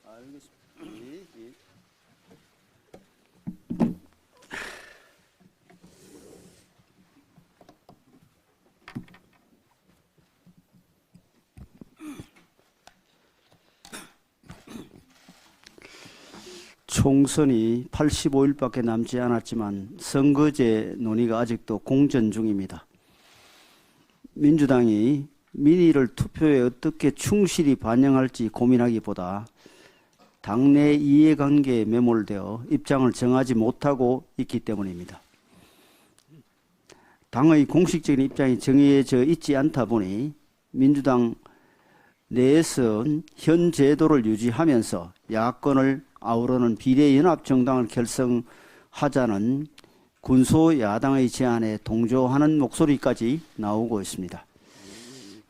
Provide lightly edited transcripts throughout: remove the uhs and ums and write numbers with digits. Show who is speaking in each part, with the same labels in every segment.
Speaker 1: 알겠습니다. 예, 예. 총선이 85일밖에 남지 않았지만 선거제 논의가 아직도 공전 중입니다. 민주당이 민의를 투표에 어떻게 충실히 반영할지 고민하기보다 당내 이해관계에 매몰되어 입장을 정하지 못하고 있기 때문입니다. 당의 공식적인 입장이 정해져 있지 않다 보니 민주당 내에선 현 제도를 유지하면서 야권을 아우르는 비례연합정당을 결성하자는 군소야당의 제안에 동조하는 목소리까지 나오고 있습니다.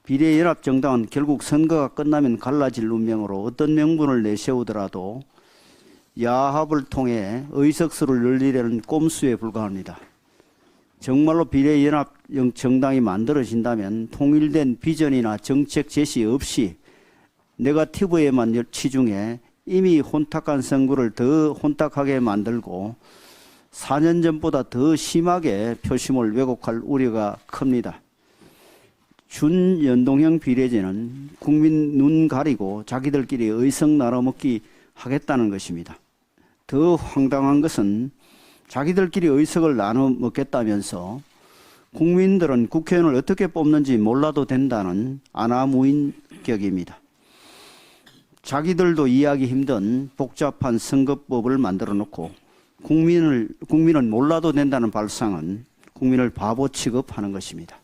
Speaker 1: 비례연합정당은 결국 선거가 끝나면 갈라질 운명으로 어떤 명분을 내세우더라도 야합을 통해 의석수를 늘리려는 꼼수에 불과합니다. 정말로 비례연합정당이 만들어진다면 통일된 비전이나 정책 제시 없이 네거티브에만 치중해 이미 혼탁한 선거를 더 혼탁하게 만들고 4년 전보다 더 심하게 표심을 왜곡할 우려가 큽니다. 준연동형 비례제는 국민 눈 가리고 자기들끼리 의석 나눠먹기 하겠다는 것입니다. 더 황당한 것은 자기들끼리 의석을 나눠 먹겠다면서 국민들은 국회의원을 어떻게 뽑는지 몰라도 된다는 아나무인격입니다. 자기들도 이해하기 힘든 복잡한 선거법을 만들어 놓고 국민은 몰라도 된다는 발상은 국민을 바보 취급하는 것입니다.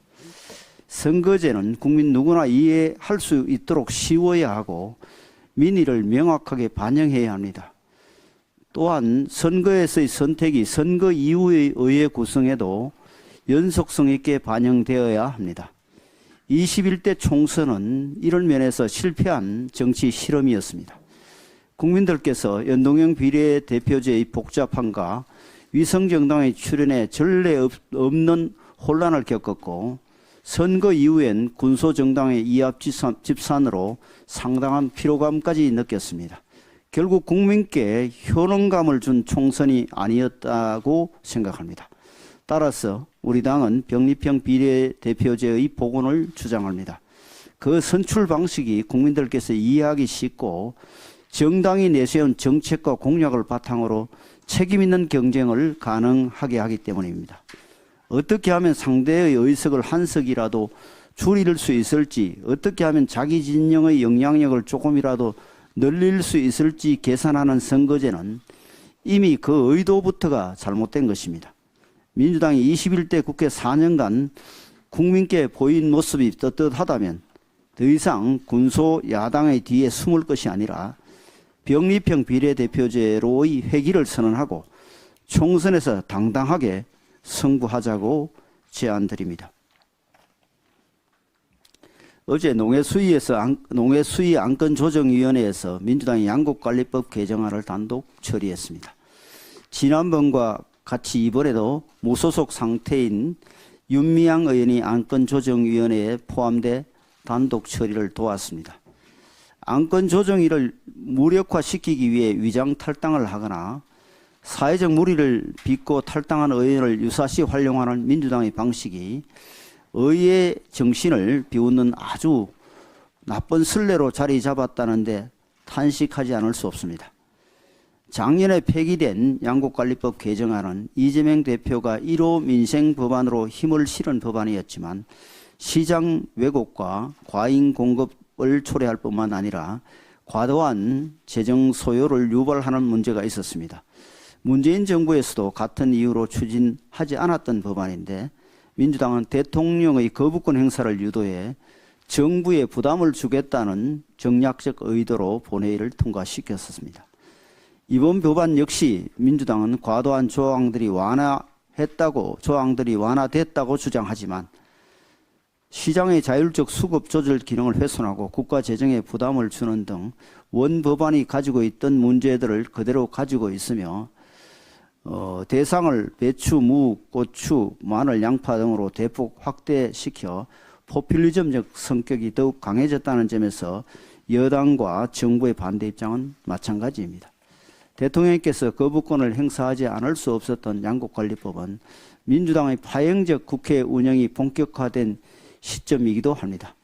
Speaker 1: 선거제는 국민 누구나 이해할 수 있도록 쉬워야 하고 민의를 명확하게 반영해야 합니다. 또한 선거에서의 선택이 선거 이후의 의회 구성에도 연속성 있게 반영되어야 합니다. 21대 총선은 이런 면에서 실패한 정치 실험이었습니다. 국민들께서 연동형 비례대표제의 복잡함과 위성정당의 출현에 전례 없는 혼란을 겪었고 선거 이후엔 군소정당의 이합 집산으로 상당한 피로감까지 느꼈습니다. 결국 국민께 효능감을 준 총선이 아니었다고 생각합니다. 따라서 우리 당은 병립형 비례대표제의 복원을 주장합니다. 그 선출 방식이 국민들께서 이해하기 쉽고 정당이 내세운 정책과 공약을 바탕으로 책임 있는 경쟁을 가능하게 하기 때문입니다. 어떻게 하면 상대의 의석을 한 석이라도 줄일 수 있을지, 어떻게 하면 자기 진영의 영향력을 조금이라도 늘릴 수 있을지 계산하는 선거제는 이미 그 의도부터가 잘못된 것입니다. 민주당이 21대 국회 4년간 국민께 보인 모습이 떳떳하다면 더 이상 군소 야당의 뒤에 숨을 것이 아니라 병립형 비례대표제로의 회귀를 선언하고 총선에서 당당하게 승부하자고 제안드립니다. 어제 농해수위 안건조정위원회에서 민주당이 양곡관리법 개정안을 단독 처리했습니다. 지난번과 같이 이번에도 무소속 상태인 윤미향 의원이 안건조정위원회에 포함돼 단독 처리를 도왔습니다. 안건조정위를 무력화시키기 위해 위장 탈당을 하거나 사회적 물의를 빚고 탈당한 의원을 유사시 활용하는 민주당의 방식이 의회 정신을 비웃는 아주 나쁜 선례로 자리 잡았다는데 탄식하지 않을 수 없습니다. 작년에 폐기된 양곡관리법 개정안은 이재명 대표가 1호 민생법안으로 힘을 실은 법안이었지만 시장 왜곡과 과잉 공급을 초래할 뿐만 아니라 과도한 재정 소요를 유발하는 문제가 있었습니다. 문재인 정부에서도 같은 이유로 추진하지 않았던 법안인데 민주당은 대통령의 거부권 행사를 유도해 정부에 부담을 주겠다는 정략적 의도로 본회의를 통과시켰습니다. 이번 법안 역시 민주당은 과도한 조항들이 완화됐다고 주장하지만 시장의 자율적 수급 조절 기능을 훼손하고 국가 재정에 부담을 주는 등 원 법안이 가지고 있던 문제들을 그대로 가지고 있으며 대상을 배추, 무, 고추, 마늘, 양파 등으로 대폭 확대시켜 포퓰리즘적 성격이 더욱 강해졌다는 점에서 여당과 정부의 반대 입장은 마찬가지입니다. 대통령께서 거부권을 행사하지 않을 수 없었던 양곡관리법은 민주당의 파행적 국회 운영이 본격화된 시점이기도 합니다.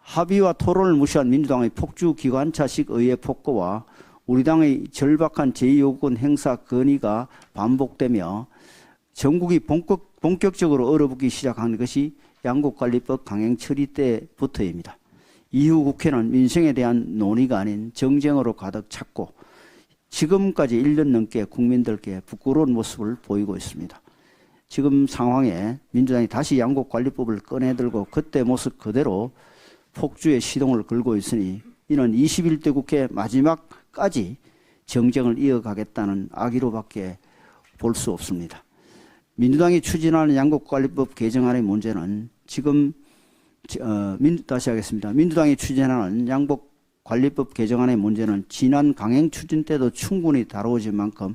Speaker 1: 합의와 토론을 무시한 민주당의 폭주기관차식 의회 폭거와 우리 당의 절박한 제2요구권 행사 건의가 반복되며 전국이 본격적으로 얼어붙기 시작한 것이 양곡관리법 강행 처리 때부터입니다. 이후 국회는 민생에 대한 논의가 아닌 정쟁으로 가득 찼고 지금까지 1년 넘게 국민들께 부끄러운 모습을 보이고 있습니다. 지금 상황에 민주당이 다시 양곡관리법을 꺼내들고 그때 모습 그대로 폭주의 시동을 걸고 있으니 이는 21대 국회 마지막까지 정쟁을 이어가겠다는 악의로밖에 볼 수 없습니다. 민주당이 추진하는 양곡관리법 개정안의 문제는 다시 하겠습니다. 민주당이 추진하는 양곡관리법 개정안의 문제는 지난 강행 추진 때도 충분히 다루어진 만큼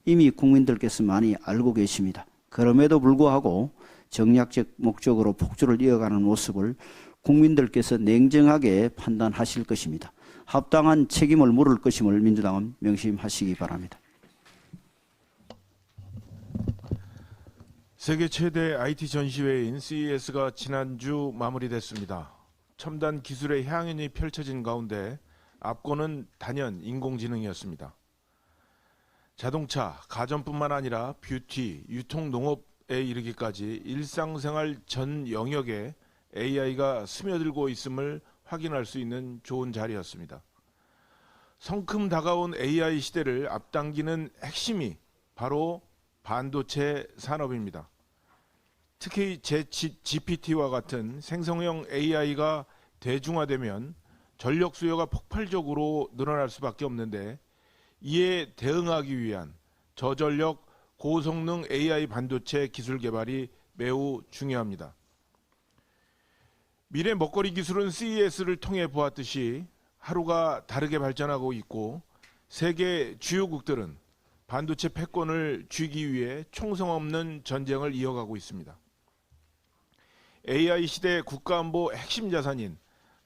Speaker 1: 이미 국민들께서 많이 알고 계십니다. 그럼에도 불구하고 정략적 목적으로 폭주를 이어가는 모습을 국민들께서 냉정하게 판단하실 것입니다. 합당한 책임을 물을 것임을 민주당은 명심하시기 바랍니다.
Speaker 2: 세계 최대 IT 전시회인 CES가 지난주 마무리됐습니다. 첨단 기술의 향연이 펼쳐진 가운데 압권은 단연 인공지능이었습니다. 자동차, 가전뿐만 아니라 뷰티, 유통, 농업에 이르기까지 일상생활 전 영역에 AI가 스며들고 있음을 확인할 수 있는 좋은 자리였습니다. 성큼 다가온 AI 시대를 앞당기는 핵심이 바로 반도체 산업입니다. 특히 GPT와 같은 생성형 AI가 대중화되면 전력 수요가 폭발적으로 늘어날 수밖에 없는데 이에 대응하기 위한 저전력 고성능 AI 반도체 기술 개발이 매우 중요합니다. 미래 먹거리 기술은 CES를 통해 보았듯이 하루가 다르게 발전하고 있고 세계 주요국들은 반도체 패권을 쥐기 위해 총성 없는 전쟁을 이어가고 있습니다. AI 시대 국가안보 핵심 자산인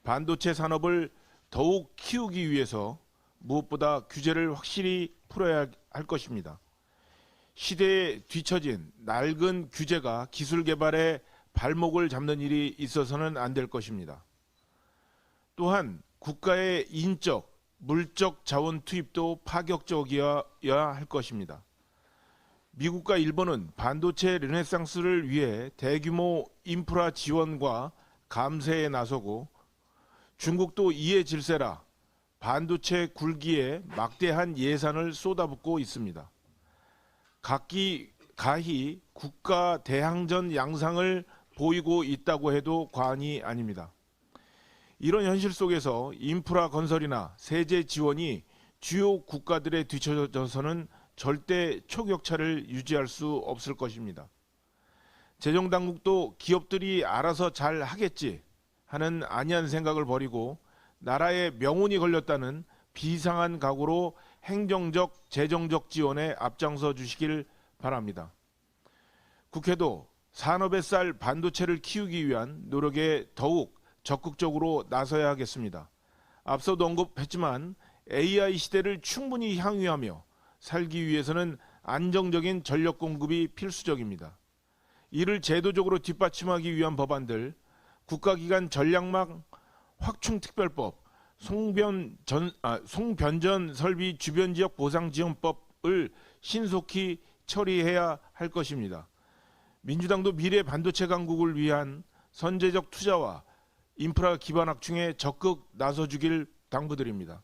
Speaker 2: 반도체 산업을 더욱 키우기 위해서 무엇보다 규제를 확실히 풀어야 할 것입니다. 시대에 뒤처진 낡은 규제가 기술 개발에 발목을 잡는 일이 있어서는 안 될 것입니다. 또한 국가의 인적, 물적 자원 투입도 파격적이어야 할 것입니다. 미국과 일본은 반도체 르네상스를 위해 대규모 인프라 지원과 감세에 나서고 중국도 이에 질세라 반도체 굴기에 막대한 예산을 쏟아붓고 있습니다. 가히 국가 대항전 양상을 보이고 있다고 해도 과언이 아닙니다. 이런 현실 속에서 인프라 건설이나 세제 지원이 주요 국가들에 뒤처져서는 절대 초격차를 유지할 수 없을 것입니다. 재정당국도 기업들이 알아서 잘 하겠지 하는 안이한 생각을 버리고 나라의 명운이 걸렸다는 비상한 각오로 행정적, 재정적 지원에 앞장서 주시길 바랍니다. 국회도 산업에 쌀 반도체를 키우기 위한 노력에 더욱 적극적으로 나서야 하겠습니다. 앞서도 언급했지만 AI 시대를 충분히 향유하며 살기 위해서는 안정적인 전력 공급이 필수적입니다. 이를 제도적으로 뒷받침하기 위한 법안들, 국가기관 전략망 확충특별법, 송변전 설비 주변지역 보상지원법을 신속히 처리해야 할 것입니다. 민주당도 미래 반도체 강국을 위한 선제적 투자와 인프라 기반 확충에 적극 나서주길 당부드립니다.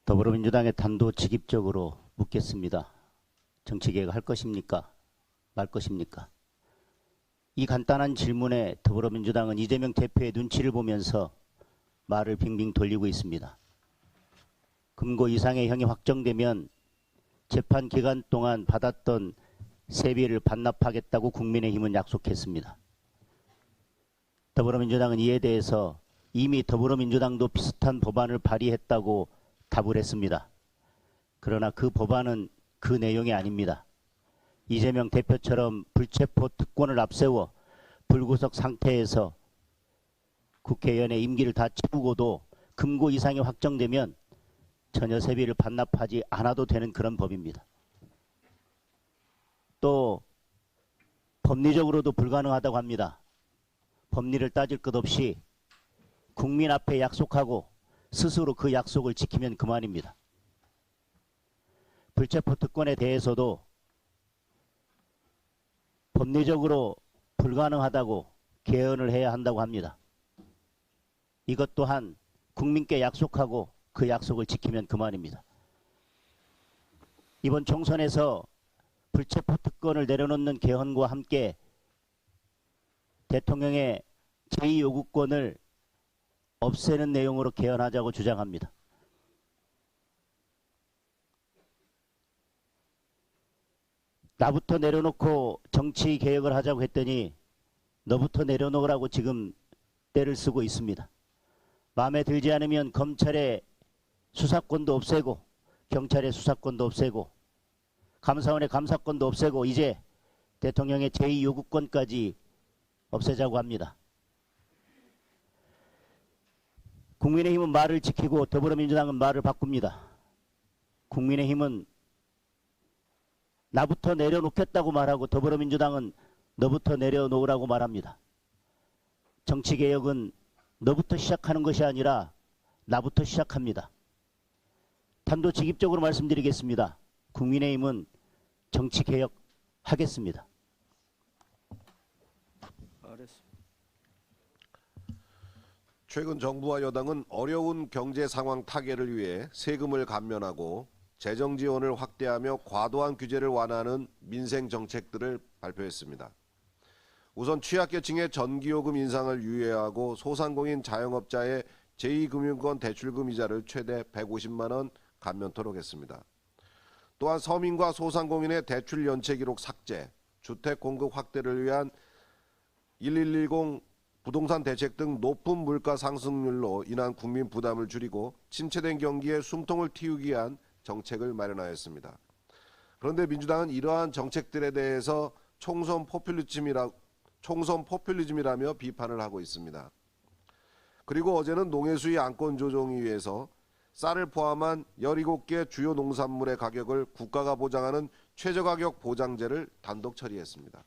Speaker 3: 더불어민주당의 단도직입적으로 묻겠습니다. 정치개혁 할 것입니까? 말 것입니까? 이 간단한 질문에 더불어민주당은 이재명 대표의 눈치를 보면서 말을 빙빙 돌리고 있습니다. 금고 이상의 형이 확정되면 재판 기간 동안 받았던 세비를 반납하겠다고 국민의힘은 약속했습니다. 더불어민주당은 이에 대해서 이미 더불어민주당도 비슷한 법안을 발의했다고 답을 했습니다. 그러나 그 법안은 그 내용이 아닙니다. 이재명 대표처럼 불체포 특권을 앞세워 불구속 상태에서 국회의원의 임기를 다 채우고도 금고 이상이 확정되면 전혀 세비를 반납하지 않아도 되는 그런 법입니다. 또 법리적으로도 불가능하다고 합니다. 법리를 따질 것 없이 국민 앞에 약속하고 스스로 그 약속을 지키면 그만입니다. 불체포 특권에 대해서도 법리적으로 불가능하다고 개헌을 해야 한다고 합니다. 이것 또한 국민께 약속하고 그 약속을 지키면 그만입니다. 이번 총선에서 불체포 특권을 내려놓는 개헌과 함께 대통령의 제2요구권을 없애는 내용으로 개헌하자고 주장합니다. 나부터 내려놓고 정치 개혁을 하자고 했더니 너부터 내려놓으라고 지금 때를 쓰고 있습니다. 마음에 들지 않으면 검찰의 수사권도 없애고 경찰의 수사권도 없애고 감사원의 감사권도 없애고 이제 대통령의 제2요구권까지 없애자고 합니다. 국민의힘은 말을 지키고 더불어민주당은 말을 바꿉니다. 국민의힘은 나부터 내려놓겠다고 말하고 더불어민주당은 너부터 내려놓으라고 말합니다. 정치개혁은 너부터 시작하는 것이 아니라 나부터 시작합니다. 단도직입적으로 말씀드리겠습니다. 국민의힘은 정치개혁 하겠습니다.
Speaker 4: 최근 정부와 여당은 어려운 경제 상황 타개를 위해 세금을 감면하고 재정 지원을 확대하며 과도한 규제를 완화하는 민생 정책들을 발표했습니다. 우선 취약계층의 전기요금 인상을 유예하고 소상공인 자영업자의 제2금융권 대출금 이자를 최대 150만 원 감면토록 했습니다. 또한 서민과 소상공인의 대출 연체 기록 삭제, 주택 공급 확대를 위한 1110 부동산 대책 등 높은 물가 상승률로 인한 국민 부담을 줄이고 침체된 경기에 숨통을 틔우기 위한 정책을 마련하였습니다. 그런데 민주당은 이러한 정책들에 대해서 총선 포퓰리즘이라며 비판을 하고 있습니다. 그리고 어제는 농해수위 안건조정위에서 쌀을 포함한 17개 주요 농산물의 가격을 국가가 보장하는 최저가격 보장제를 단독 처리했습니다.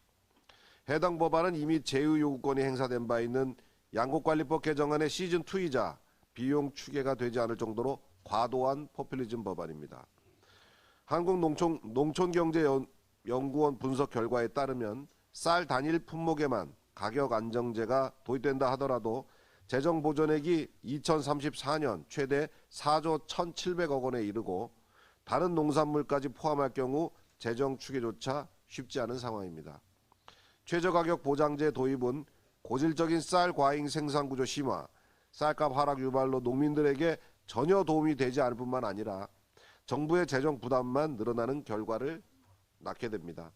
Speaker 4: 해당 법안은 이미 제휴요구권이 행사된 바 있는 양곡관리법 개정안의 시즌2이자 비용 추계가 되지 않을 정도로 과도한 포퓰리즘 법안입니다. 한국농촌경제연구원 분석 결과에 따르면 쌀 단일 품목에만 가격 안정제가 도입된다 하더라도 재정 보전액이 2034년 최대 4조 1,700억 원에 이르고 다른 농산물까지 포함할 경우 재정 추계조차 쉽지 않은 상황입니다. 최저가격 보장제 도입은 고질적인 쌀 과잉 생산 구조 심화, 쌀값 하락 유발로 농민들에게 전혀 도움이 되지 않을 뿐만 아니라 정부의 재정 부담만 늘어나는 결과를 낳게 됩니다.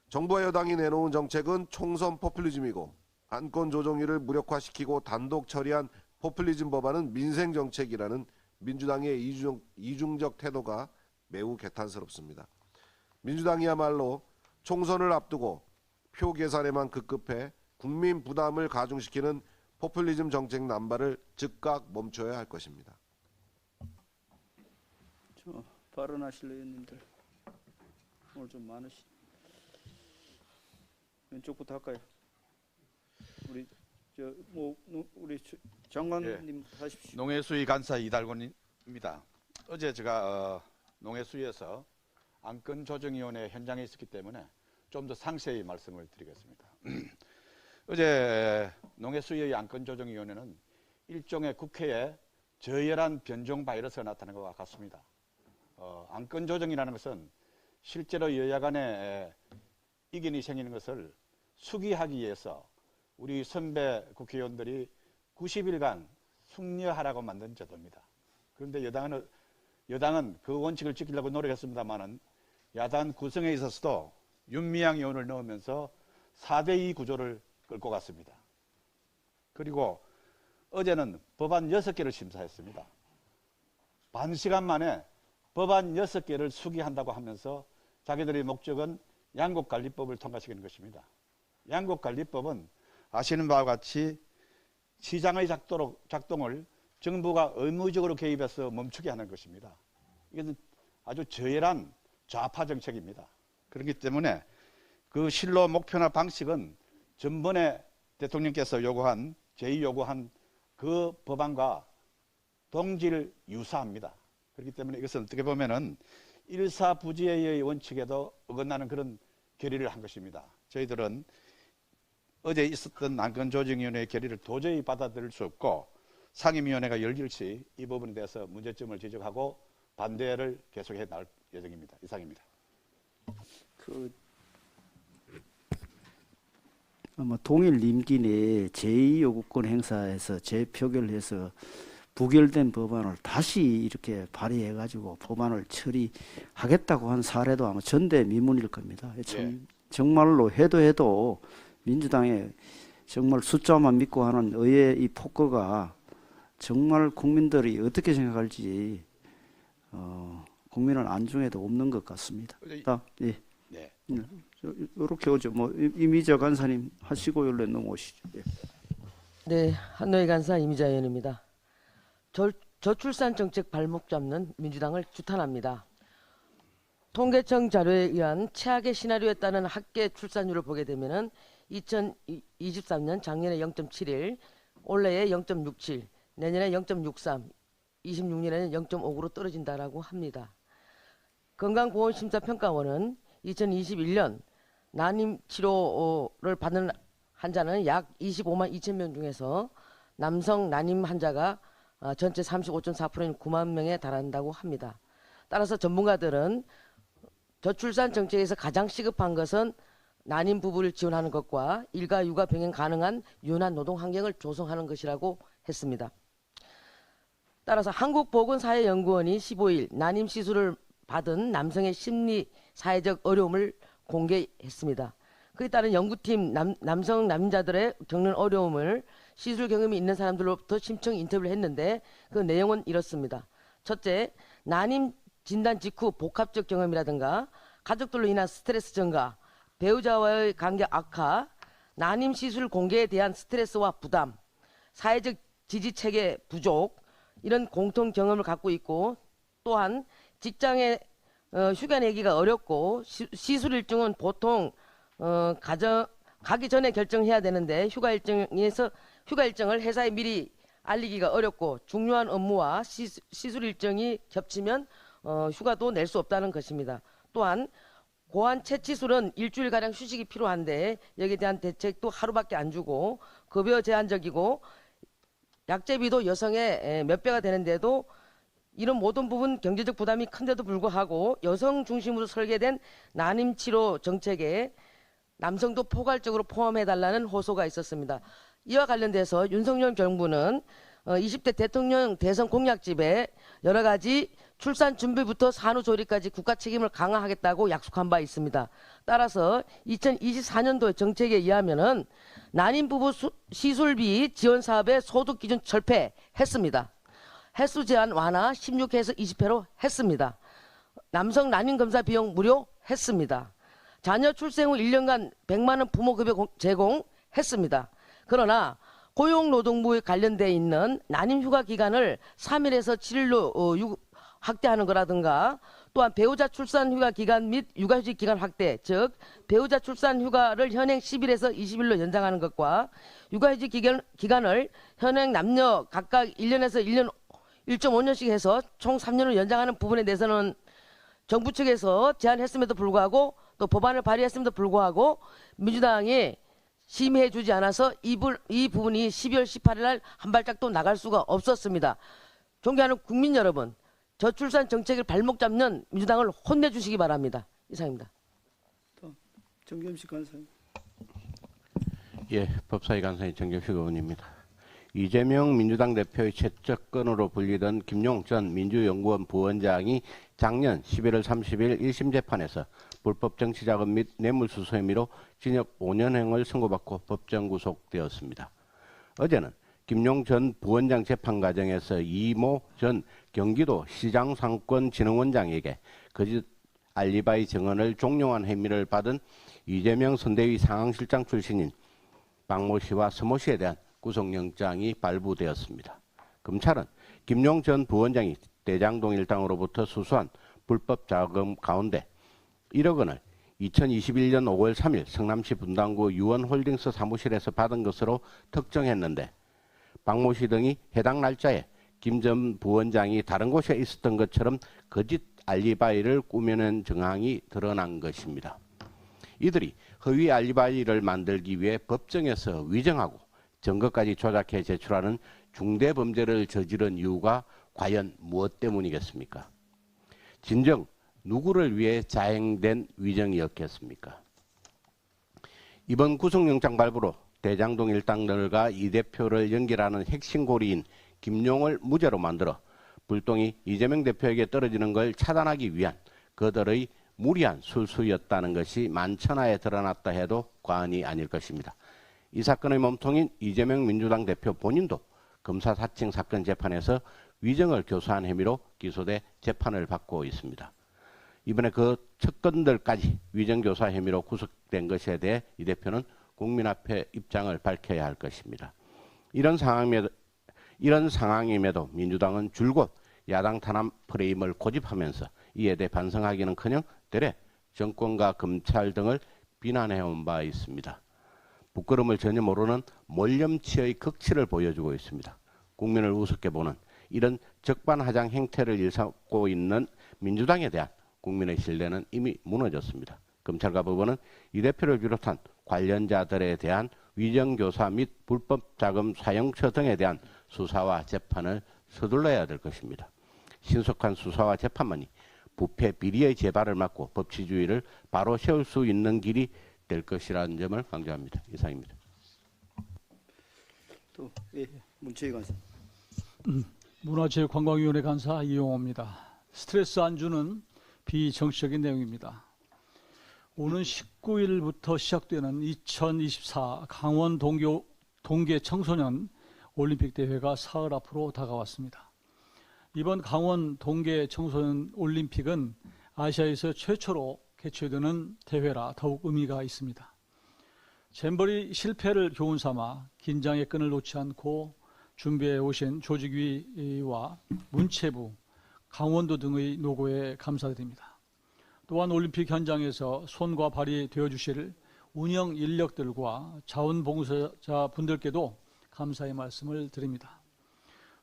Speaker 4: 정부와 여당이 내놓은 정책은 총선 포퓰리즘이고 안건 조정위를 무력화시키고 단독 처리한 포퓰리즘 법안은 민생 정책이라는 민주당의 이중적 태도가 매우 개탄스럽습니다. 민주당이야말로 총선을 앞두고 표 계산에만 급급해 국민 부담을 가중시키는 포퓰리즘 정책 남발을 즉각 멈춰야 할 것입니다.
Speaker 1: 발언하실 의원님들 오늘 좀 많으시. 왼쪽부터 할까요? 우리 장관님 하십시오.
Speaker 5: 농해수위 간사 이달곤입니다. 어제 제가 농해수위에서 안건조정위원회 현장에 있었기 때문에 좀 더 상세히 말씀을 드리겠습니다. 어제 농해수위의 안건조정위원회는 일종의 국회에 저열한 변종 바이러스가 나타난 것과 같습니다. 안건조정이라는 것은 실제로 여야 간에 이견이 생기는 것을 수기하기 위해서 우리 선배 국회의원들이 90일간 숙려하라고 만든 제도입니다. 그런데 여당은 그 원칙을 지키려고 노력했습니다만은 야당 구성에 있어서도 윤미향 의원을 넣으면서 4대2 구조를 끌고 갔습니다. 그리고 어제는 법안 6개를 심사했습니다. 반 시간 만에 법안 6개를 수기한다고 하면서 자기들의 목적은 양곡관리법을 통과시키는 것입니다. 양국관리법은 아시는 바와 같이 시장의 작동을 정부가 의무적으로 개입해서 멈추게 하는 것입니다. 이것은 아주 저열한 좌파 정책입니다. 그렇기 때문에 그 실로 목표나 방식은 전번에 대통령께서 제의 요구한 그 법안과 동질 유사합니다. 그렇기 때문에 이것은 어떻게 보면은 일사부재의 원칙에도 어긋나는 그런 결의를 한 것입니다. 저희들은 어제 있었던 안건조정위원회의 결의를 도저히 받아들일 수 없고 상임위원회가 열릴 시 이 부분에 대해서 문제점을 지적하고 반대를 계속해 나갈 예정입니다. 이상입니다.
Speaker 1: 동일 임기 내에 제2요구권 행사해서 재표결해서 부결된 법안을 다시 이렇게 발의해가지고 법안을 처리하겠다고 한 사례도 아마 전대미문일 겁니다. 참 정말로 해도 민주당의 정말 숫자만 믿고 하는 의회 이 폭거가 정말 국민들이 어떻게 생각할지 국민은 안중에도 없는 것 같습니다. 예.
Speaker 5: 네.
Speaker 1: 이렇게 오죠. 이미자 간사님 하시고 연락 넘어오시죠. 예.
Speaker 6: 네, 한노희 간사 이미자 의원입니다. 저출산 정책 발목 잡는 민주당을 규탄합니다. 통계청 자료에 의한 최악의 시나리오에 따른 학계 출산율을 보게 되면은 2023년 작년에 0.71, 올해에 0.67, 내년에 0.63, 26년에는 0.59로 떨어진다라고 합니다. 건강보험심사평가원은 2021년 난임 치료를 받는 환자는 약 25만 2천 명 중에서 남성 난임 환자가 전체 35.4%인 9만 명에 달한다고 합니다. 따라서 전문가들은 저출산 정책에서 가장 시급한 것은 난임 부부를 지원하는 것과 일가 육아 병행 가능한 유연한 노동 환경을 조성하는 것이라고 했습니다. 따라서 한국보건사회연구원이 15일 난임 시술을 받은 남성의 심리 사회적 어려움을 공개했습니다. 그에 따른 연구팀 남성 난임자들의 겪는 어려움을 시술 경험이 있는 사람들로부터 심층 인터뷰를 했는데 그 내용은 이렇습니다. 첫째, 난임 진단 직후 복합적 경험이라든가 가족들로 인한 스트레스 증가, 배우자와의 관계 악화, 난임 시술 공개에 대한 스트레스와 부담, 사회적 지지 체계 부족, 이런 공통 경험을 갖고 있고, 또한 직장에 휴가 내기가 어렵고 시술 일정은 보통 가기 전에 결정해야 되는데 휴가 일정을 회사에 미리 알리기가 어렵고 중요한 업무와 시술 일정이 겹치면 휴가도 낼 수 없다는 것입니다. 또한 고환 채취술은 일주일가량 휴식이 필요한데 여기에 대한 대책도 하루밖에 안 주고 급여 제한적이고 약제비도 여성의 몇 배가 되는데도 이런 모든 부분 경제적 부담이 큰데도 불구하고 여성 중심으로 설계된 난임치료 정책에 남성도 포괄적으로 포함해달라는 호소가 있었습니다. 이와 관련돼서 윤석열 정부는 20대 대통령 대선 공약집에 여러 가지 출산 준비부터 산후조리까지 국가 책임을 강화하겠다고 약속한 바 있습니다. 따라서 2024년도의 정책에 의하면은 난임 부부 시술비 지원 사업의 소득 기준 철폐했습니다. 횟수 제한 완화 16회에서 20회로 했습니다. 남성 난임 검사 비용 무료했습니다. 자녀 출생 후 1년간 100만 원 부모급여 제공했습니다. 그러나 고용노동부에 관련돼 있는 난임 휴가 기간을 3일에서 7일로 확대하는 거라든가 또한 배우자 출산 휴가 기간 및 육아휴직 기간 확대, 즉 배우자 출산 휴가를 현행 10일에서 20일로 연장하는 것과 육아휴직 기간을 현행 남녀 각각 1년에서 1.5년씩 해서 총 3년을 연장하는 부분에 대해서는 정부 측에서 제안했음에도 불구하고 또 법안을 발의했음에도 불구하고 민주당이 심의해 주지 않아서 이 부분이 12월 18일 날 한 발짝도 나갈 수가 없었습니다. 존경하는 국민 여러분, 저출산 정책을 발목 잡는 민주당을 혼내주시기 바랍니다. 이상입니다.
Speaker 1: 정겸식 간사님.
Speaker 7: 예, 법사위 간사인 정겸식 의원입니다. 이재명 민주당 대표의 최측근으로 불리던 김용 전 민주연구원 부원장이 작년 11월 30일 1심 재판에서 불법 정치자금 및 뇌물수수 혐의로 징역 5년형을 선고받고 법정 구속되었습니다. 어제는 김용 전 부원장 재판 과정에서 이모 전 경기도 시장상권진흥원장에게 거짓 알리바이 증언을 종용한 혐의를 받은 이재명 선대위 상황실장 출신인 박모 씨와 서모 씨에 대한 구속영장이 발부되었습니다. 검찰은 김용 전 부원장이 대장동 일당으로부터 수수한 불법 자금 가운데 1억 원을 2021년 5월 3일 성남시 분당구 유원홀딩스 사무실에서 받은 것으로 특정했는데 박모 씨 등이 해당 날짜에 김 전 부원장이 다른 곳에 있었던 것처럼 거짓 알리바이를 꾸며낸 정황이 드러난 것입니다. 이들이 허위 알리바이를 만들기 위해 법정에서 위정하고 증거까지 조작해 제출하는 중대 범죄를 저지른 이유가 과연 무엇 때문이겠습니까? 진정 누구를 위해 자행된 위정이었겠습니까? 이번 구속영장 발부로 대장동 일당들과 이 대표를 연결하는 핵심 고리인 김용을 무죄로 만들어 불똥이 이재명 대표에게 떨어지는 걸 차단하기 위한 그들의 무리한 술수였다는 것이 만천하에 드러났다 해도 과언이 아닐 것입니다. 이 사건의 몸통인 이재명 민주당 대표 본인도 검사 사칭 사건 재판에서 위정을 교사한 혐의로 기소돼 재판을 받고 있습니다. 이번에 그 척건들까지 위정교사 혐의로 구속된 것에 대해 이 대표는 국민 앞에 입장을 밝혀야 할 것입니다. 이런 상황임에도 민주당은 줄곧 야당 탄압 프레임을 고집하면서 이에 대해 반성하기는커녕 되레 정권과 검찰 등을 비난해온 바 있습니다. 부끄러움을 전혀 모르는 몰염치의 극치를 보여주고 있습니다. 국민을 우습게 보는 이런 적반하장 행태를 일삼고 있는 민주당에 대한 국민의 신뢰는 이미 무너졌습니다. 검찰과 법원은 이 대표를 비롯한 관련자들에 대한 위정교사 및 불법 자금 사용처 등에 대한 수사와 재판을 서둘러야 될 것입니다. 신속한 수사와 재판만이 부패 비리의 재발을 막고 법치주의를 바로 세울 수 있는 길이 될 것이라는 점을 강조합니다. 이상입니다.
Speaker 1: 또 문체위 간사.
Speaker 8: 문화체육관광위원회 간사 이용호입니다. 스트레스 안주는 비정치적인 내용입니다. 오는 19일부터 시작되는 2024 강원 동계 청소년 올림픽 대회가 사흘 앞으로 다가왔습니다. 이번 강원 동계 청소년 올림픽은 아시아에서 최초로 개최되는 대회라 더욱 의미가 있습니다. 잼버리 실패를 교훈 삼아 긴장의 끈을 놓지 않고 준비해 오신 조직위와 문체부, 강원도 등의 노고에 감사드립니다. 또한 올림픽 현장에서 손과 발이 되어주실 운영 인력들과 자원봉사자 분들께도 감사의 말씀을 드립니다.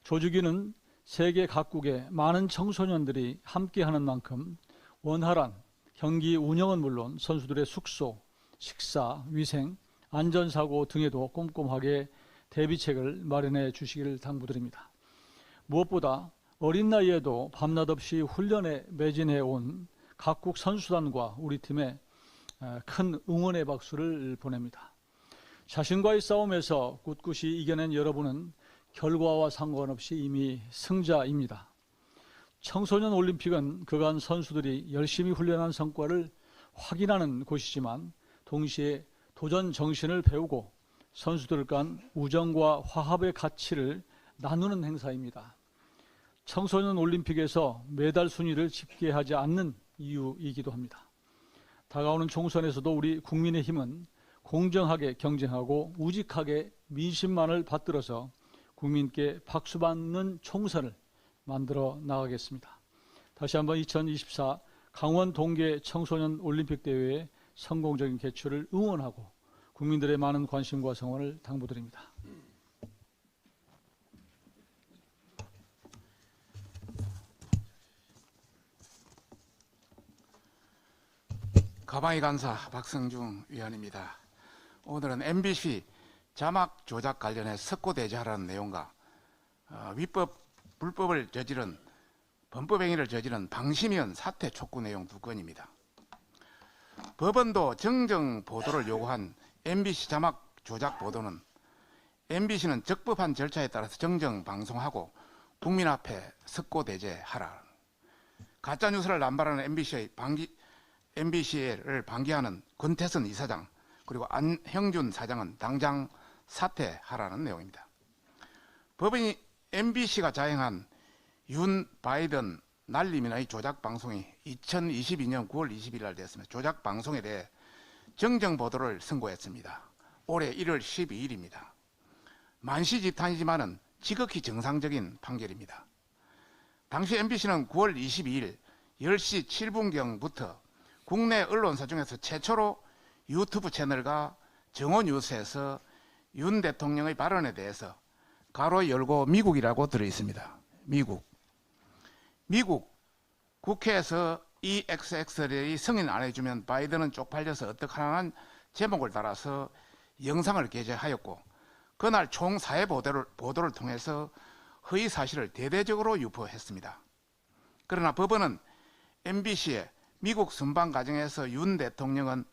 Speaker 8: 조직위는 세계 각국의 많은 청소년들이 함께하는 만큼 원활한 경기 운영은 물론 선수들의 숙소, 식사, 위생, 안전사고 등에도 꼼꼼하게 대비책을 마련해 주시기를 당부드립니다. 무엇보다 어린 나이에도 밤낮 없이 훈련에 매진해 온 각국 선수단과 우리 팀에 큰 응원의 박수를 보냅니다. 자신과의 싸움에서 꿋꿋이 이겨낸 여러분은 결과와 상관없이 이미 승자입니다. 청소년 올림픽은 그간 선수들이 열심히 훈련한 성과를 확인하는 곳이지만 동시에 도전 정신을 배우고 선수들 간 우정과 화합의 가치를 나누는 행사입니다. 청소년 올림픽에서 메달 순위를 집계하지 않는 이유이기도 합니다. 다가오는 총선에서도 우리 국민의힘은 공정하게 경쟁하고 우직하게 민심만을 받들어서 국민께 박수받는 총선을 만들어 나가겠습니다. 다시 한번 2024 강원 동계 청소년 올림픽 대회의 성공적인 개최를 응원하고 국민들의 많은 관심과 성원을 당부드립니다.
Speaker 9: 가방위 간사 박성중 위원입니다. 오늘은 MBC 자막 조작 관련해 석고대죄하라는 내용과 불법을 저지른 범법행위를 저지른 방심위원 사퇴 촉구 내용 두 건입니다. 법원도 정정 보도를 요구한 MBC 자막 조작 보도는 MBC는 적법한 절차에 따라서 정정 방송하고 국민 앞에 석고대죄하라. 가짜뉴스를 남발하는 MBC를 방기하는 권태선 이사장 그리고 안형준 사장은 당장 사퇴하라는 내용입니다. 법원이 MBC가 자행한 윤 바이든 날리민의 조작 방송이 2022년 9월 20일 날 됐습니다. 조작 방송에 대해 정정 보도를 선고했습니다. 올해 1월 12일입니다. 만시지탄이지만은 지극히 정상적인 판결입니다. 당시 MBC는 9월 22일 10시 7분경부터 국내 언론사 중에서 최초로 유튜브 채널과 정오뉴스에서 윤 대통령의 발언에 대해서 가로 열고 미국이라고 들어있습니다. 미국 국회에서 EXXL이 승인 안 해주면 바이든은 쪽팔려서 어떡하라는 제목을 달아서 영상을 게재하였고 그날 총 4회 보도를 통해서 허위 사실을 대대적으로 유포했습니다. 그러나 법원은 MBC의 미국 순방 과정에서 윤 대통령은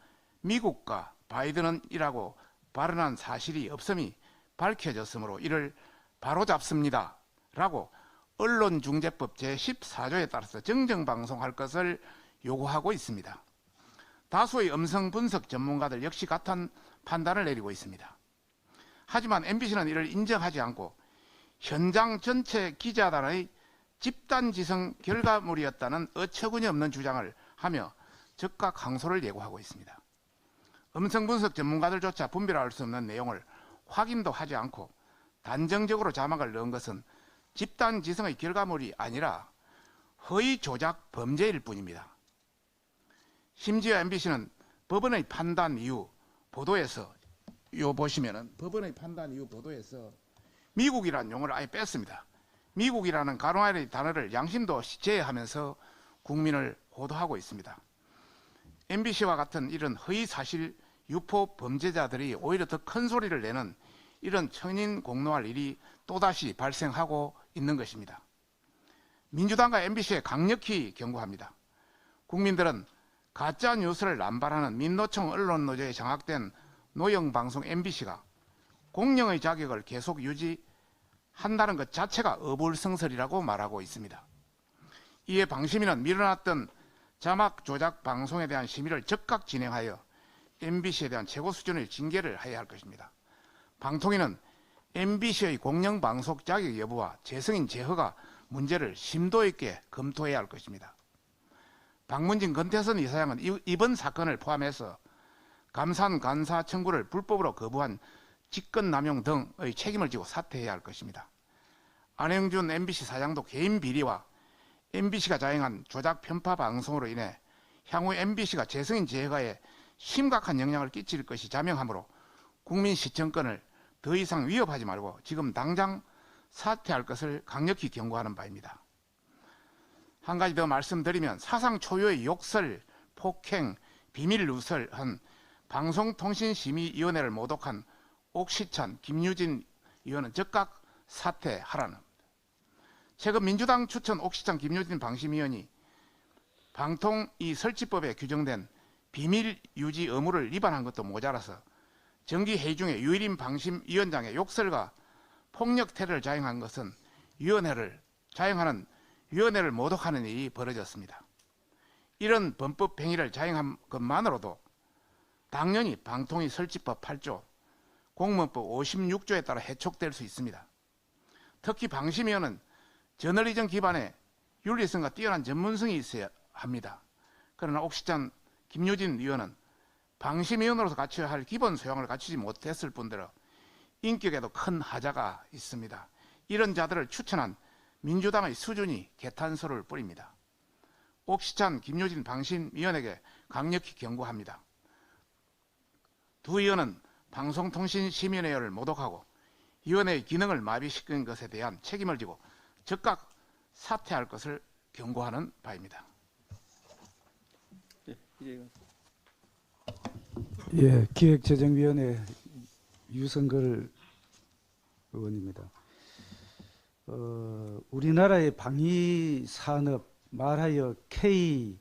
Speaker 9: 미국과 바이든은이라고 발언한 사실이 없음이 밝혀졌으므로 이를 바로잡습니다 라고 언론중재법 제14조에 따라서 정정방송할 것을 요구하고 있습니다. 다수의 음성 분석 전문가들 역시 같은 판단을 내리고 있습니다. 하지만 MBC는 이를 인정하지 않고 현장 전체 기자단의 집단지성 결과물이었다는 어처구니 없는 주장을 하며 즉각 항소를 예고하고 있습니다. 음성 분석 전문가들조차 분별할 수 없는 내용을 확인도 하지 않고 단정적으로 자막을 넣은 것은 집단지성의 결과물이 아니라 허위 조작 범죄일 뿐입니다. 심지어 MBC는 법원의 판단 이후 보도에서 보시면은 법원의 판단 이후 보도에서 미국이라는 용어를 아예 뺐습니다. 미국이라는 가로알의 단어를 양심도 없이 제외하면서 국민을 호도하고 있습니다. MBC와 같은 이런 허위 사실 유포 범죄자들이 오히려 더 큰 소리를 내는 이런 천인공노할 일이 또다시 발생하고 있는 것입니다. 민주당과 MBC에 강력히 경고합니다. 국민들은 가짜 뉴스를 남발하는 민노총 언론노조에 장악된 노영방송 MBC가 공영의 자격을 계속 유지한다는 것 자체가 어불성설이라고 말하고 있습니다. 이에 방심위는 밀어놨던 자막 조작 방송에 대한 심의를 즉각 진행하여 MBC에 대한 최고 수준의 징계를 해야 할 것입니다. 방통위는 MBC의 공영방송 자격 여부와 재승인 재허가 문제를 심도 있게 검토해야 할 것입니다. 박문진 건태선 이사장은 이번 사건을 포함해서 감사원 간사 청구를 불법으로 거부한 직권남용 등의 책임을 지고 사퇴해야 할 것입니다. 안영준 MBC 사장도 개인 비리와 MBC가 자행한 조작 편파 방송으로 인해 향후 MBC가 재승인 재허가에 심각한 영향을 끼칠 것이 자명하므로 국민 시청권을 더 이상 위협하지 말고 지금 당장 사퇴할 것을 강력히 경고하는 바입니다. 한 가지 더 말씀드리면 사상 초유의 욕설, 폭행, 비밀 누설한 방송통신심의위원회를 모독한 옥시찬, 김유진 의원은 즉각 사퇴하라는 겁니다. 최근 민주당 추천 옥시찬, 김유진 방심위원이 방통 이 설치법에 규정된 비밀 유지 의무를 위반한 것도 모자라서 정기회의 중에 유일인 방심위원장의 욕설과 폭력 테러를 자행한 것은 자행하는 위원회를 모독하는 일이 벌어졌습니다. 이런 범법 행위를 자행한 것만으로도 당연히 방통위 설치법 8조, 공무원법 56조에 따라 해촉될 수 있습니다. 특히 방심위원은 저널리즘 기반의 윤리성과 뛰어난 전문성이 있어야 합니다. 그러나 옥시찬, 김유진 의원은 방심위원으로서 갖춰야 할 기본 소양을 갖추지 못했을 뿐더러 인격에도 큰 하자가 있습니다. 이런 자들을 추천한 민주당의 수준이 개탄소를 뿌립니다. 옥시찬, 김유진 방심위원에게 강력히 경고합니다. 두 의원은 방송통신심의위원회를 모독하고 위원회의 기능을 마비시킨 것에 대한 책임을 지고 즉각 사퇴할 것을 경고하는 바입니다.
Speaker 10: 예, 기획재정위원회 유성걸 의원입니다. 우리나라의 방위 산업 말하여 K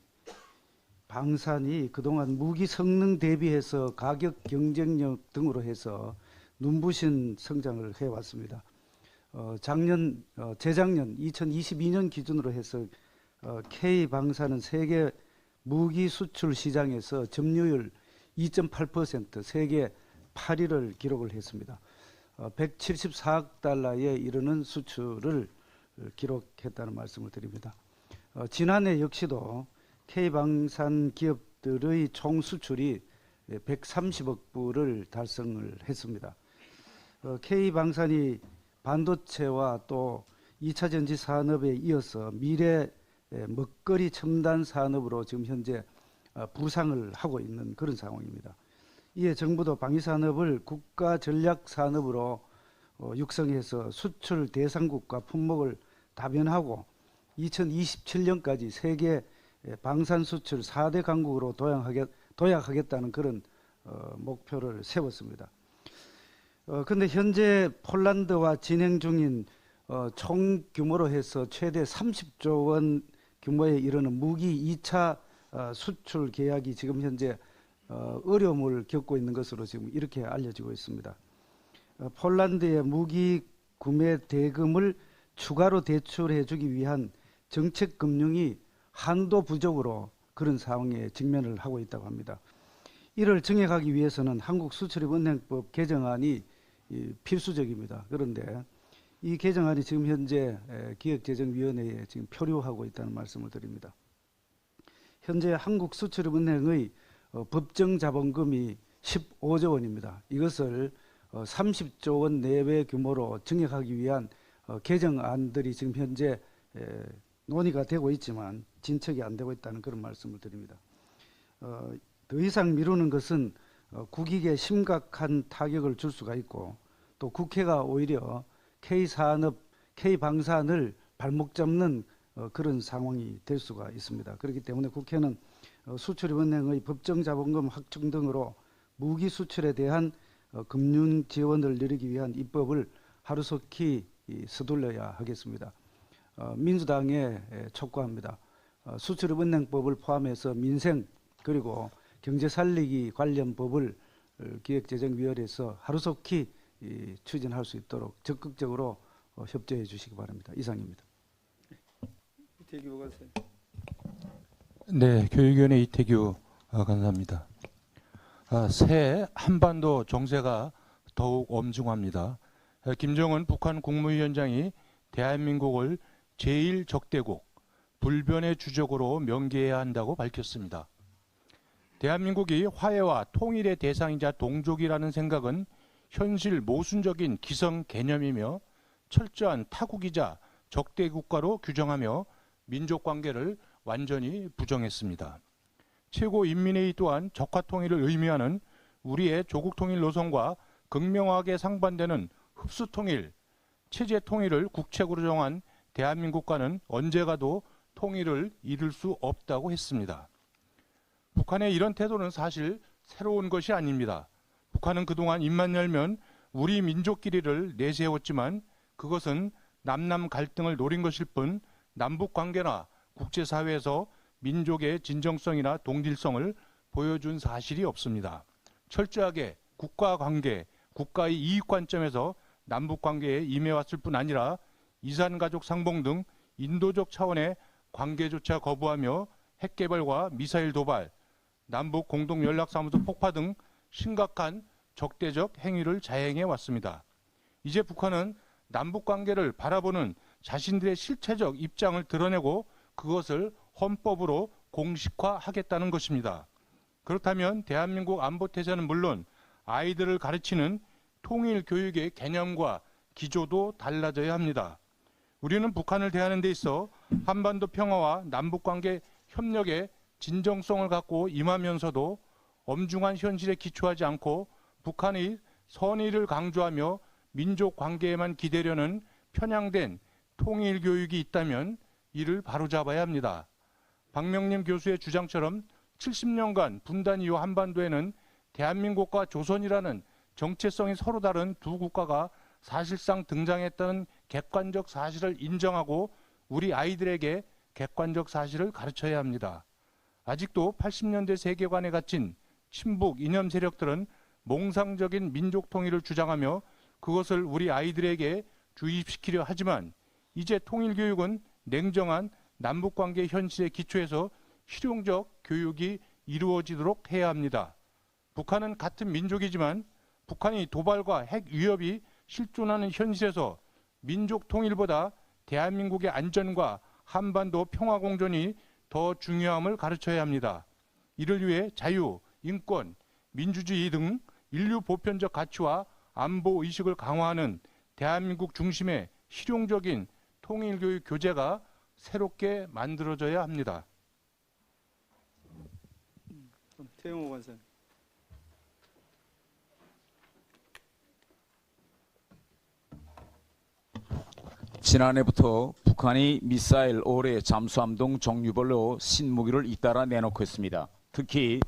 Speaker 10: 방산이 그동안 무기 성능 대비해서 가격 경쟁력 등으로 해서 눈부신 성장을 해왔습니다. 재작년 2022년 기준으로 해서 K 방산은 세계 무기 수출 시장에서 점유율 2.8% 세계 8위를 기록을 했습니다. 174억 달러에 이르는 수출을 기록했다는 말씀을 드립니다. 지난해 역시도 K방산 기업들의 총 수출이 130억 불을 달성을 했습니다. K방산이 반도체와 또 2차 전지 산업에 이어서 미래 먹거리 첨단 산업으로 지금 현재 부상을 하고 있는 그런 상황입니다. 이에 정부도 방위산업을 국가 전략 산업으로 육성해서 수출 대상국과 품목을 다변하고 2027년까지 세계 방산 수출 4대 강국으로 도약하겠다는 그런 목표를 세웠습니다. 그런데 현재 폴란드와 진행 중인 총 규모로 해서 최대 30조 원 규모에 이르는 무기 2차 수출 계약이 지금 현재 어려움을 겪고 있는 것으로 지금 이렇게 알려지고 있습니다. 폴란드의 무기 구매 대금을 추가로 대출해 주기 위한 정책 금융이 한도 부족으로 그런 상황에 직면을 하고 있다고 합니다. 이를 정액하기 위해서는 한국수출입은행법 개정안이 필수적입니다. 그런데 이 개정안이 지금 현재 기획재정위원회에 지금 표류하고 있다는 말씀을 드립니다. 현재 한국수출입은행의 법정 자본금이 15조 원입니다. 이것을 30조 원 내외 규모로 증액하기 위한 개정안들이 지금 현재 논의가 되고 있지만 진척이 안 되고 있다는 그런 말씀을 드립니다. 더 이상 미루는 것은 국익에 심각한 타격을 줄 수가 있고 또 국회가 오히려 K방산을 발목 잡는 그런 상황이 될 수가 있습니다. 그렇기 때문에 국회는 수출입은행의 법정자본금 확충 등으로 무기 수출에 대한 금융 지원을 누리기 위한 입법을 하루속히 서둘러야 하겠습니다. 민주당에 촉구합니다. 수출입은행법을 포함해서 민생 그리고 경제 살리기 관련 법을 기획재정위원회에서 하루속히 추진할 수 있도록 적극적으로 협조해 주시기 바랍니다. 이상입니다.
Speaker 11: 이태규 간사님.
Speaker 12: 네, 교육위원회 이태규 간사입니다. 새해 한반도 정세가 더욱 엄중합니다. 김정은 북한 국무위원장이 대한민국을 제1적대국, 불변의 주적으로 명기해야 한다고 밝혔습니다. 대한민국이 화해와 통일의 대상이자 동족이라는 생각은 현실 모순적인 기성 개념이며 철저한 타국이자 적대국가로 규정하며 민족관계를 완전히 부정했습니다. 최고인민회의 또한 적화통일을 의미하는 우리의 조국통일 노선과 극명하게 상반되는 흡수통일, 체제통일을 국책으로 정한 대한민국과는 언제 가도 통일을 이룰 수 없다고 했습니다. 북한의 이런 태도는 사실 새로운 것이 아닙니다. 북한은 그동안 입만 열면 우리 민족끼리를 내세웠지만 그것은 남남 갈등을 노린 것일 뿐 남북관계나 국제사회에서 민족의 진정성이나 동질성을 보여준 사실이 없습니다. 철저하게 국가관계, 국가의 이익관점에서 남북관계에 임해왔을 뿐 아니라 이산가족 상봉 등 인도적 차원의 관계조차 거부하며 핵개발과 미사일 도발, 남북 공동연락사무소 폭파 등 심각한 적대적 행위를 자행해 왔습니다. 이제 북한은 남북관계를 바라보는 자신들의 실체적 입장을 드러내고 그것을 헌법으로 공식화하겠다는 것입니다. 그렇다면 대한민국 안보태세는 물론 아이들을 가르치는 통일 교육의 개념과 기조도 달라져야 합니다. 우리는 북한을 대하는 데 있어 한반도 평화와 남북관계 협력에 진정성을 갖고 임하면서도 엄중한 현실에 기초하지 않고 북한의 선의를 강조하며 민족 관계에만 기대려는 편향된 통일 교육이 있다면 이를 바로잡아야 합니다. 박명림 교수의 주장처럼 70년간 분단 이후 한반도에는 대한민국과 조선이라는 정체성이 서로 다른 두 국가가 사실상 등장했다는 객관적 사실을 인정하고 우리 아이들에게 객관적 사실을 가르쳐야 합니다. 아직도 80년대 세계관에 갇힌 친북 이념 세력들은 몽상적인 민족 통일을 주장하며 그것을 우리 아이들에게 주입시키려 하지만 이제 통일 교육은 냉정한 남북관계 현실에 기초해서 실용적 교육이 이루어지도록 해야 합니다. 북한은 같은 민족이지만 북한이 도발과 핵 위협이 실존하는 현실에서 민족 통일보다 대한민국의 안전과 한반도 평화 공존이 더 중요함을 가르쳐야 합니다. 이를 위해 자유, 인권, 민주주의 등 인류 보편적 가치와 안보 의식을 강화하는 대한민국 중심의 실용적인 통일교육 교재가 새롭게 만들어져야 합니다.
Speaker 11: 태영호 간사님.
Speaker 13: 지난해부터 북한이 미사일 오래 잠수함 등 종류별로 신무기를 잇따라 내놓고 있습니다. 특히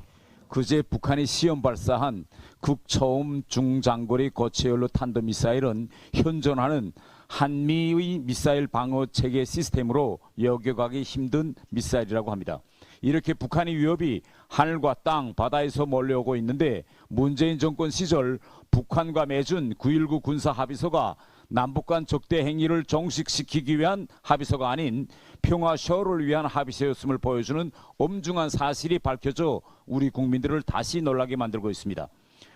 Speaker 13: 그제 북한이 시험 발사한 극초음 중장거리 고체연료 탄도미사일은 현존하는 한미의 미사일 방어 체계 시스템으로 여겨가기 힘든 미사일이라고 합니다. 이렇게 북한의 위협이 하늘과 땅, 바다에서 몰려오고 있는데 문재인 정권 시절 북한과 맺은 9.19 군사합의서가 남북 간 적대 행위를 종식시키기 위한 합의서가 아닌 평화쇼를 위한 합의서였음을 보여주는 엄중한 사실이 밝혀져 우리 국민들을 다시 놀라게 만들고 있습니다.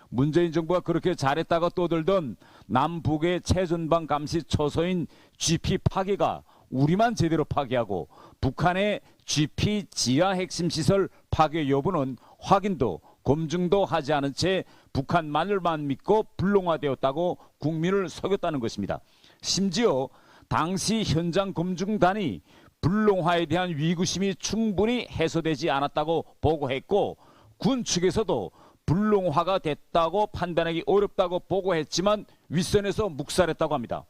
Speaker 13: 문재인 정부가 그렇게 잘했다가 떠들던 남북의 최전방 감시 초소인 GP 파괴가 우리만 제대로 파괴하고 북한의 GP 지하 핵심 시설 파괴 여부는 확인도 검증도 하지 않은 채 북한만을만 믿고 불능화되었다고 국민을 속였다는 것입니다. 심지어 당시 현장 검증단이 불능화에 대한 위구심이 충분히 해소되지 않았다고 보고했고 군 측에서도 불능화가 됐다고 판단하기 어렵다고 보고했지만 윗선에서 묵살했다고 합니다.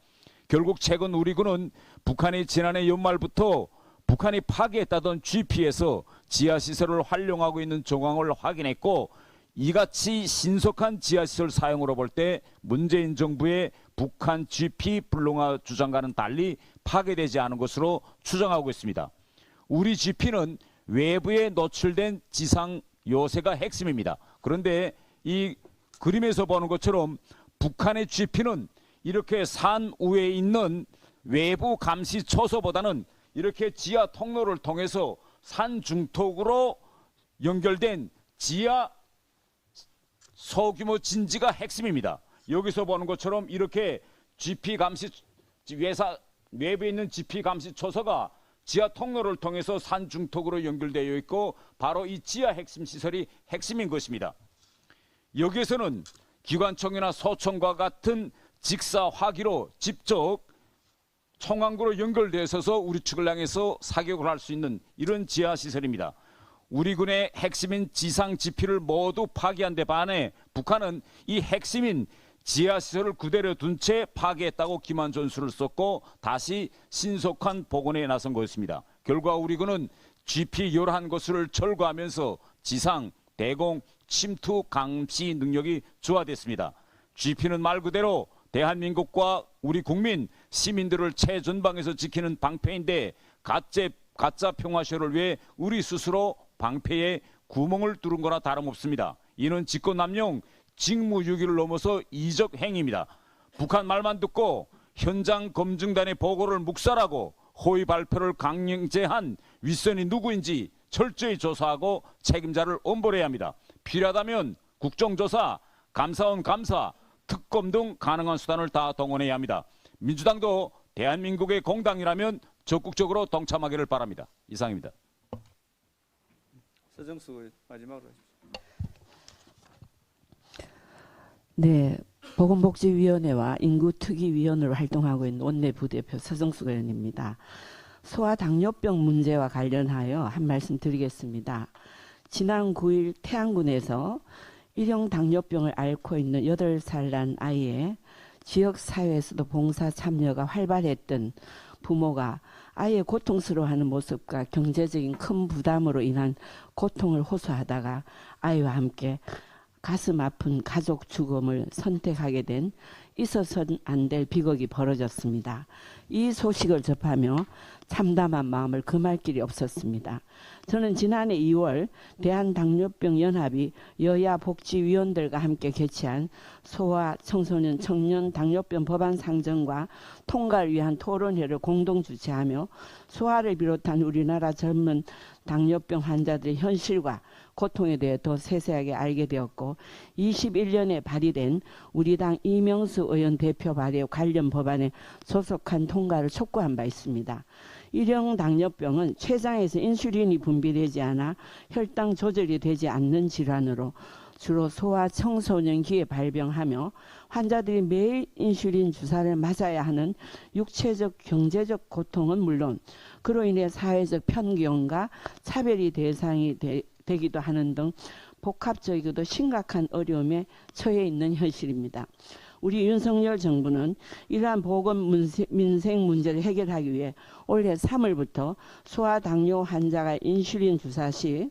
Speaker 13: 결국 최근 우리 군은 북한이 지난해 연말부터 북한이 파괴했다던 GP에서 지하시설을 활용하고 있는 정황을 확인했고 이같이 신속한 지하시설 사용으로 볼 때 문재인 정부의 북한 GP 불능화 주장과는 달리 파괴되지 않은 것으로 추정하고 있습니다. 우리 GP는 외부에 노출된 지상 요새가 핵심입니다. 그런데 이 그림에서 보는 것처럼 북한의 GP는 이렇게 산 위에 있는 외부 감시 초소보다는 이렇게 지하 통로를 통해서 산 중턱으로 연결된 지하 소규모 진지가 핵심입니다. 여기서 보는 것처럼 이렇게 GP 감시 외부에 있는 GP 감시 초소가 지하 통로를 통해서 산 중턱으로 연결되어 있고 바로 이 지하 핵심 시설이 핵심인 것입니다. 여기에서는 기관총이나 소총과 같은 직사 화기로 직접 총항구로 연결되어 있어서 우리 측을 향해서 사격을 할 수 있는 이런 지하 시설입니다. 우리 군의 핵심인 지상 지피를 모두 파괴한 데 반해 북한은 이 핵심인 지하시설을 그대로 둔 채 파괴했다고 기만 전술을 썼고 다시 신속한 복원에 나선 것입니다. 결과 우리 군은 GP 11곳을 철거하면서 지상, 대공, 침투, 감시 능력이 조화됐습니다. GP는 말 그대로 대한민국과 우리 국민, 시민들을 최전방에서 지키는 방패인데 가짜 평화쇼를 위해 우리 스스로 방패에 구멍을 뚫은 거나 다름없습니다. 이는 직권남용, 직무유기를 넘어서 이적 행위입니다. 북한 말만 듣고 현장 검증단의 보고를 묵살하고 허위 발표를 강령제한 윗선이 누구인지 철저히 조사하고 책임자를 엄벌해야 합니다. 필요하다면 국정조사, 감사원 감사, 특검 등 가능한 수단을 다 동원해야 합니다. 민주당도 대한민국의 공당이라면 적극적으로 동참하기를 바랍니다. 이상입니다.
Speaker 11: 서정수 의원 마지막으로 하십시오.
Speaker 14: 네, 보건복지위원회와 인구특위위원으로 활동하고 있는 원내 부대표 서정수 의원입니다. 소아당뇨병 문제와 관련하여 한 말씀 드리겠습니다. 지난 9일 태안군에서 일형 당뇨병을 앓고 있는 8살 난 아이의 지역사회에서도 봉사 참여가 활발했던 부모가 아이의 고통스러워하는 모습과 경제적인 큰 부담으로 인한 고통을 호소하다가 아이와 함께 가슴 아픈 가족 죽음을 선택하게 된 있어서는 안 될 비극이 벌어졌습니다. 이 소식을 접하며 참담한 마음을 금할 길이 없었습니다. 저는 지난해 2월 대한당뇨병연합이 여야 복지위원들과 함께 개최한 소아 청소년 청년 당뇨병 법안 상정과 통과를 위한 토론회를 공동 주최하며 소아를 비롯한 우리나라 젊은 당뇨병 환자들의 현실과 고통에 대해 더 세세하게 알게 되었고 21년에 발의된 우리 당 이명수 의원 대표 발의 관련 법안에 소속한 통과를 촉구한 바 있습니다. 일형 당뇨병은 췌장에서 인슐린이 분비되지 않아 혈당 조절이 되지 않는 질환으로 주로 소아 청소년기에 발병하며 환자들이 매일 인슐린 주사를 맞아야 하는 육체적 경제적 고통은 물론 그로 인해 사회적 편견과 차별이 대상이 되기도 하는 등 복합적이고도 심각한 어려움에 처해 있는 현실입니다. 우리 윤석열 정부는 이러한 보건 민생 문제를 해결하기 위해 올해 3월부터 소아당뇨 환자가 인슐린 주사 시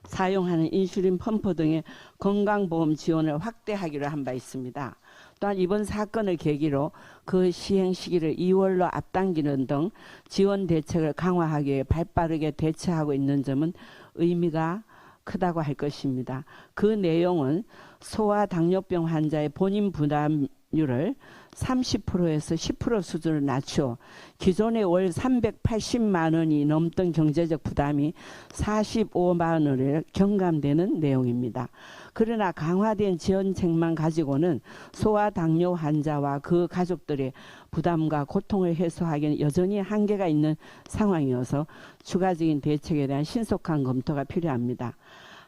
Speaker 14: 사용하는 인슐린 펌프 등의 건강보험 지원을 확대하기로 한 바 있습니다. 또한 이번 사건을 계기로 그 시행 시기를 2월로 앞당기는 등 지원 대책을 강화하기 위해 발빠르게 대처하고 있는 점은 의미가 크다고 할 것입니다. 그 내용은 소아당뇨병 환자의 본인 부담률을 30%에서 10% 수준으로 낮춰 기존의 월 380만 원이 넘던 경제적 부담이 45만 원에 경감되는 내용입니다. 그러나 강화된 지원책만 가지고는 소아당뇨 환자와 그 가족들의 부담과 고통을 해소하기는 여전히 한계가 있는 상황이어서 추가적인 대책에 대한 신속한 검토가 필요합니다.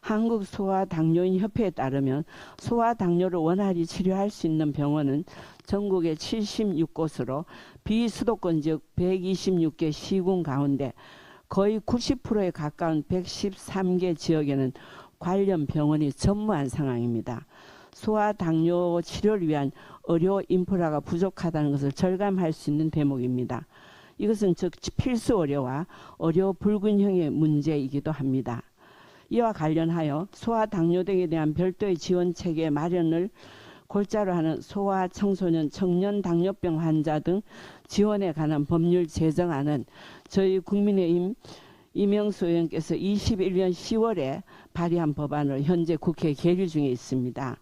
Speaker 14: 한국소아당뇨인협회에 따르면 소아당뇨를 원활히 치료할 수 있는 병원은 전국에 76곳으로 비수도권 지역 126개 시군 가운데 거의 90%에 가까운 113개 지역에는 관련 병원이 전무한 상황입니다. 소아당뇨 치료를 위한 의료 인프라가 부족하다는 것을 절감할 수 있는 대목입니다. 이것은 즉 필수 의료와 의료 불균형의 문제이기도 합니다. 이와 관련하여 소아당뇨 등에 대한 별도의 지원체계 마련을 골자로 하는 소아 청소년 청년 당뇨병 환자 등 지원에 관한 법률 제정안은 저희 국민의힘 이명수 의원께서 21년 10월에 발의한 법안을 현재 국회에 계류 중에 있습니다.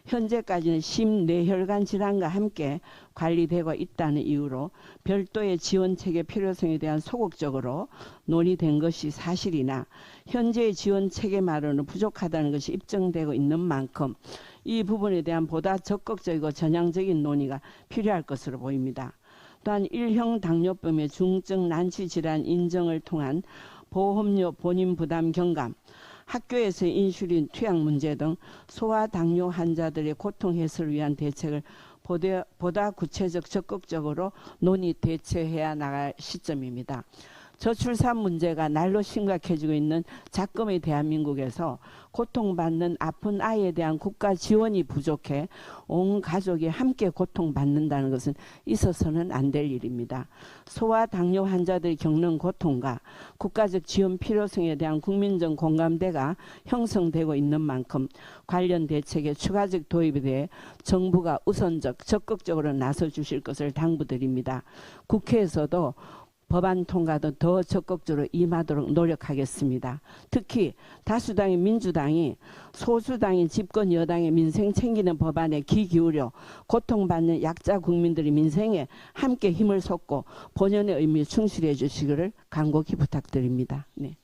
Speaker 14: 현재까지는 심뇌혈관 질환과 함께 관리되고 있다는 이유로 별도의 지원체계 필요성에 대한 소극적으로 논의된 것이 사실이나 현재의 지원체계 마련은 부족하다는 것이 입증되고 있는 만큼 이 부분에 대한 보다 적극적이고 전향적인 논의가 필요할 것으로 보입니다. 또한 1형 당뇨병의 중증 난치 질환 인정을 통한 보험료 본인 부담 경감, 학교에서의 인슐린 투약 문제 등 소아당뇨 환자들의 고통 해소를 위한 대책을 보다 구체적 적극적으로 논의 대처해야 나갈 시점입니다. 저출산 문제가 날로 심각해지고 있는 작금의 대한민국에서 고통받는 아픈 아이에 대한 국가 지원이 부족해 온 가족이 함께 고통받는다는 것은 있어서는 안 될 일입니다. 소아당뇨 환자들이 겪는 고통과 국가적 지원 필요성에 대한 국민적 공감대가 형성되고 있는 만큼 관련 대책의 추가적 도입에 대해 정부가 우선적 적극적으로 나서 주실 것을 당부드립니다. 국회에서도 법안 통과도 더 적극적으로 임하도록 노력하겠습니다. 특히 다수당인 민주당이 소수당인 집권 여당의 민생 챙기는 법안에 귀 기울여 고통받는 약자 국민들의 민생에 함께 힘을 쏟고 본연의 의미에 충실해 주시기를 간곡히 부탁드립니다. 네.